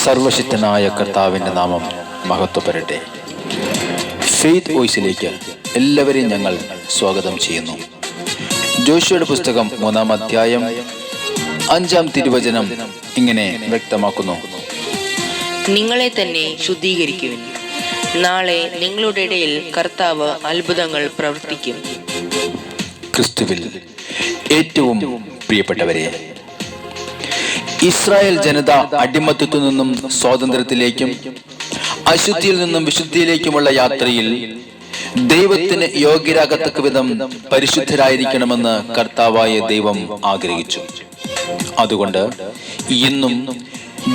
സർവശക്തനായ കർത്താവിൻ്റെ നാമം മഹത്വപ്പെടട്ടെ. ഫെയ്ത്ത് വോയിസിലേക്ക് എല്ലാവരെയും ഞങ്ങൾ സ്വാഗതം ചെയ്യുന്നു. ജോഷുവയുടെ പുസ്തകം 3-ാം അധ്യായം 5-ാം തിരുവചനം ഇങ്ങനെ വ്യക്തമാക്കുന്നു: നിങ്ങളെ തന്നെ ശുദ്ധീകരിക്കുവിൻ, നാളെ നിങ്ങളുടെ ഇടയിൽ കർത്താവ് അത്ഭുതങ്ങൾ പ്രവർത്തിക്കും. ക്രിസ്തുവിൽ ഏറ്റവും പ്രിയപ്പെട്ടവരെ, ഇസ്രായേൽ ജനത അടിമത്തത്തിൽ നിന്നും സ്വാതന്ത്ര്യത്തിലേക്കും അശുദ്ധിയിൽ നിന്നും വിശുദ്ധിയിലേക്കുമുള്ള യാത്രയിൽ ദൈവത്തിന് യോഗ്യരാകത്തക്ക വിധം പരിശുദ്ധരായിരിക്കണമെന്ന് കർത്താവായ ദൈവം ആഗ്രഹിച്ചു. അതുകൊണ്ട് ഇന്നും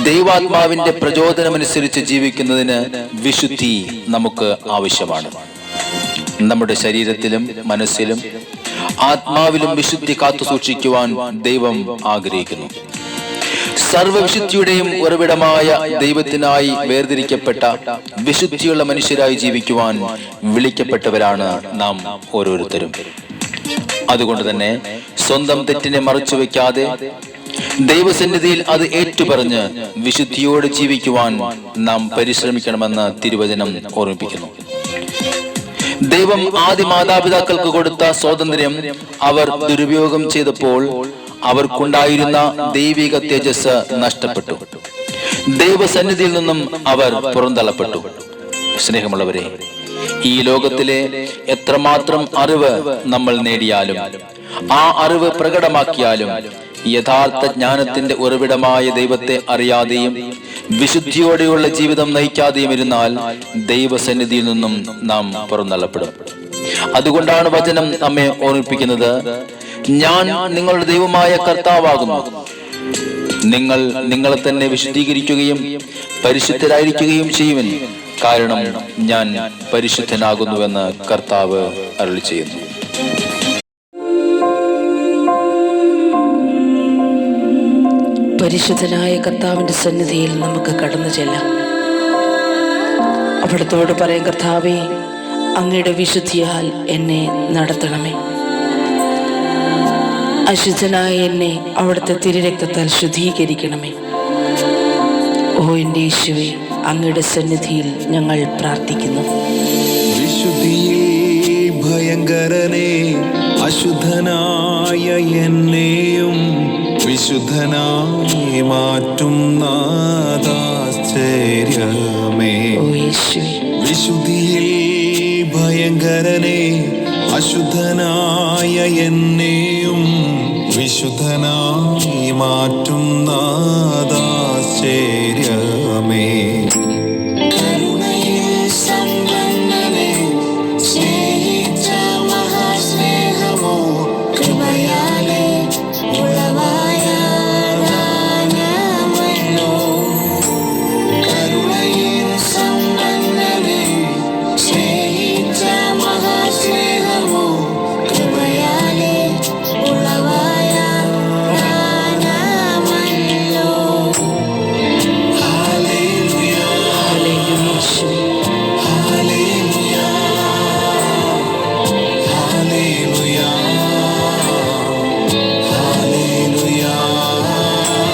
ദൈവാത്മാവിന്റെ പ്രചോദനമനുസരിച്ച് ജീവിക്കുന്നതിന് വിശുദ്ധി നമുക്ക് ആവശ്യമാണ്. നമ്മുടെ ശരീരത്തിലും മനസ്സിലും ആത്മാവിലും വിശുദ്ധി കാത്തു സൂക്ഷിക്കുവാൻ ദൈവം ആഗ്രഹിക്കുന്നു. സർവവിശുദ്ധിയുടെയും ഉറവിടമായ ദൈവത്തിനായി വേർതിരിക്കപ്പെട്ട വിശുദ്ധിയുള്ള മനുഷ്യരായി ജീവിക്കുവാൻ വിളിക്കപ്പെട്ടവരാണ് നാം ഓരോരുത്തരും. അതുകൊണ്ട് തന്നെ സ്വന്തം തെറ്റിനെ മറച്ചു വെക്കാതെ ദൈവസന്നിധിയിൽ അത് ഏറ്റുപറഞ്ഞ് വിശുദ്ധിയോട് ജീവിക്കുവാൻ നാം പരിശ്രമിക്കണമെന്ന് തിരുവചനം ഓർമ്മിപ്പിക്കുന്നു. ദൈവം ആദ്യ മാതാപിതാക്കൾക്ക് കൊടുത്ത സ്വാതന്ത്ര്യം അവർ ദുരുപയോഗം ചെയ്തപ്പോൾ അവർക്കുണ്ടായിരുന്ന ദൈവിക തേജസ് നഷ്ടപ്പെട്ടു. ദൈവസന്നിധിയിൽ നിന്നും അവർ പുറന്തള്ളപ്പെട്ടു. സ്നേഹമുള്ളവരെ, ഈ ലോകത്തിലെ എത്രമാത്രം അറിവ് നമ്മൾ നേടിയാലും ആ അറിവ് പ്രകടമാക്കിയാലും യഥാർത്ഥ ജ്ഞാനത്തിന്റെ ഉറവിടമായ ദൈവത്തെ അറിയാതെയും വിശുദ്ധിയോടെയുള്ള ജീവിതം നയിക്കാതെയും ഇരുന്നാൽ ദൈവസന്നിധിയിൽ നിന്നും നാം പുറന്തള്ളപ്പെടും. അതുകൊണ്ടാണ് വചനം നമ്മെ ഓർമ്മിപ്പിക്കുന്നത്: ഞാൻ നിങ്ങളുടെ ദൈവമായ കർത്താവാകുന്നു. നിങ്ങൾ നിങ്ങളെ തന്നെ വിശുദ്ധീകരിക്കുകയും പരിശുദ്ധരായിരിക്കുകയും ചെയ്യുവിൻ, കാരണം ഞാൻ പരിശുദ്ധനാകുന്നുവെന്ന് കർത്താവ് അരുളി ചെയ്യുന്നു. പരിശുദ്ധനായ കർത്താവിന്റെ സന്നിധിയിൽ നമുക്ക് കടന്നു ചെല്ലാം. അവിടത്തോട് പറയാം: കർത്താവേ, അങ്ങയുടെ വിശുദ്ധിയാൽ എന്നെ നടത്തണമേ. അശുദ്ധനായ എന്നെ അവിടുത്തെ തിരുരക്തത്താൽ ശുദ്ധീകരിക്കണമേ. ഓ എൻ്റെ യേശുവേ, അങ്ങയുടെ സന്നിധിയിൽ ഞങ്ങൾ പ്രാർത്ഥിക്കുന്നു. വിശുദ്ധിയിൽ ഭയങ്കരനെ, അശുദ്ധനായ എന്നെയും വിശുദ്ധനായി മാറ്റും നാഥാശ്ചര്യമേ. ഓ യേശുവേ, വിശുദ്ധിയിൽ ഭയങ്കരനെ, അശുദ്ധനായ എന്നെയും വിശുദ്ധനായി മാറ്റും നാഥാശ്ചര്യമേ.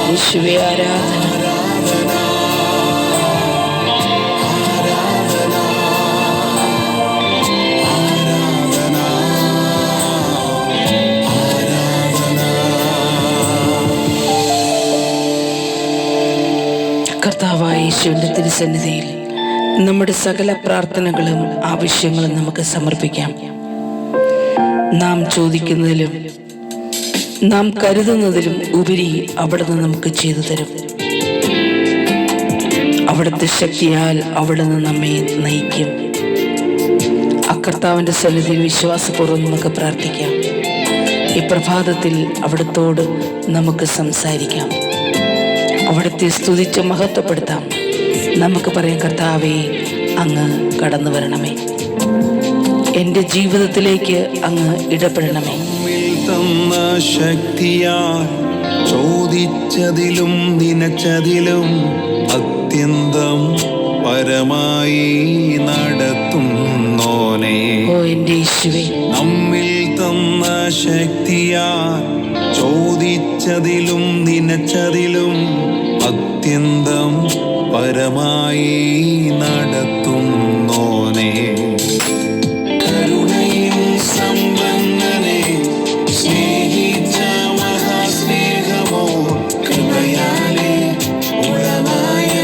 യേശുവേ, ആരാധന. കർത്താവായ യേശുവിന്റെ തിരുസന്നിധിയിൽ നമ്മുടെ സകല പ്രാർത്ഥനകളും ആവശ്യങ്ങളും നമുക്ക് സമർപ്പിക്കാം. നാം ചോദിക്കുന്നതിലും നാം കരുതുന്നതിലും ഉപരി അവിടുന്ന് നമുക്ക് ചെയ്തു തരും. അവിടുത്തെ ശക്തിയാൽ അവിടുന്ന് നമ്മെ നയിക്കും. കർത്താവിന്റെ സന്നിധിയിൽ വിശ്വാസപൂർവ്വം നമുക്ക് പ്രാർത്ഥിക്കാം. ഈ പ്രഭാതത്തിൽ അവിടുത്തോട് നമുക്ക് സംസാരിക്കാം. അവിടുത്തെ സ്തുതിച്ച് മഹത്വപ്പെടുത്താം. നമുക്ക് പറയാം: കർത്താവേ, അങ്ങ് കടന്നു വരണമേ. എൻ്റെ ജീവിതത്തിലേക്ക് അങ്ങ് ഇടപെടണമേ. തന്ന ശക്തിയാൽ ചോദിച്ചതിലും നനച്ചതിലും അത്യന്തം പരമായി നടത്തുന്നോനെ. ഓ എൻ്റെ യേശുവേ, നമ്മിൽ തന്ന ശക്തിയാൽ ചോദിച്ചതിലും നനച്ചതിലും അത്യന്തം പരമായി നടത്തുന്നോനെ. കരുണയും സമ്പന്നനെ സ്നേഹിച്ച മഹാസ്നേഹമോ കൃപയാലെ ഉളവായ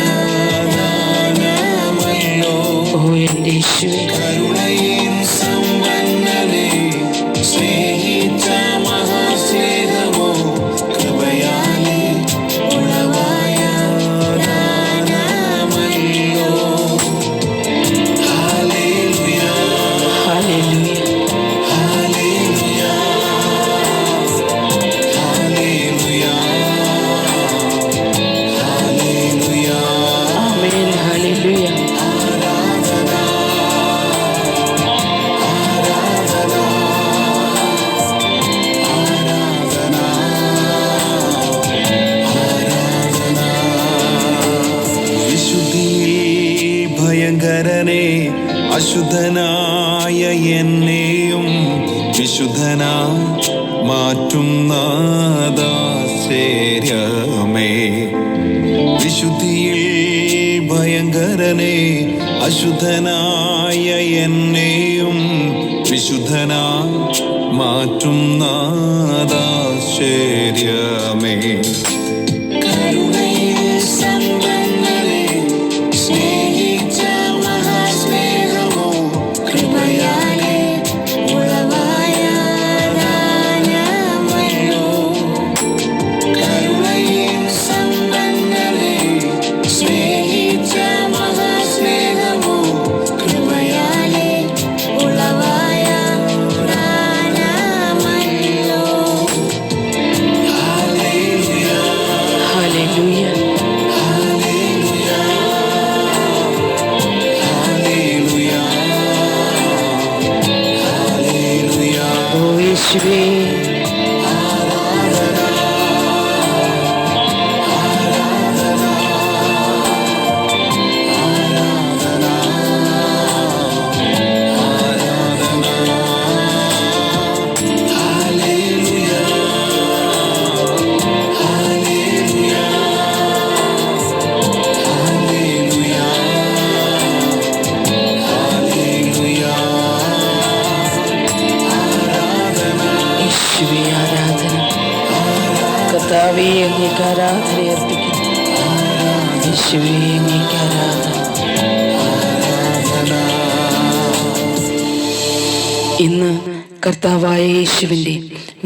ദാനമല്ലോ. ഓ എൻ്റെ യേശുവേ, കരുണയും സമ്പന്നനെ സ്നേഹിച്ച മഹാസ്നേഹമോ കൃപയാലെ ഉളവായ ദാനമല്ലോ. ഹല്ലേലൂയ, ഹല്ലേലൂയ, ഹല്ലേലൂയ, ഹല്ലേലൂയ, ഹല്ലേലൂയ. ആമേൻ, ഹല്ലേലൂയ. വിശുദ്ധിയിൽ ഭയങ്കരനെ അശുദ്ധനായ എന്നെയും വിശുദ്ധനാ മാറ്റുന്നതാശ്ചര്യമേ. വിശുദ്ധിയിൽ ഭയങ്കരനെ അശുദ്ധനായ എന്നെയും വിശുദ്ധനാ മാറ്റുന്നതാശ്ചര്യമേ. കരുണയും സമ്പന്നനെ സ്നേഹിച്ച മഹാസ്നേഹമോ കൃപയാലെ ഉളവായ ദാനമല്ലോ. കരുണയും സമ്പന്നനെ സ്നേഹിച്ച മഹാസ്നേഹമോ കൃപയാലെ ഉളവായ ദാനമല്ലോ. ഹല്ലേലൂയ, ഹല്ലേലൂയ, ഹല്ലേലൂയ, ഹല്ലേലൂയ, ഹല്ലേലൂയ. ഓ യേശുവേ, യേശുവേ ആരാധന. കർത്താവേ, അങ്ങേക്ക് ആരാധന അർപ്പിക്കുന്നു. യേശുവേ, അങ്ങേക്ക് ആരാധന. ഇന്ന് കർത്താവായ യേശുവിൻ്റെ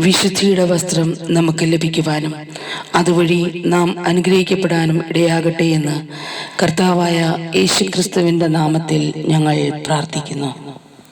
വിശുദ്ധിയുടെ വസ്ത്രം നമുക്ക് ലഭിക്കുവാനും അതുവഴി നാം അനുഗ്രഹിക്കപ്പെടാനും ഇടയാകട്ടെ എന്ന് കർത്താവായ യേശുക്രിസ്തുവിൻ്റെ നാമത്തിൽ ഞങ്ങൾ പ്രാർത്ഥിക്കുന്നു.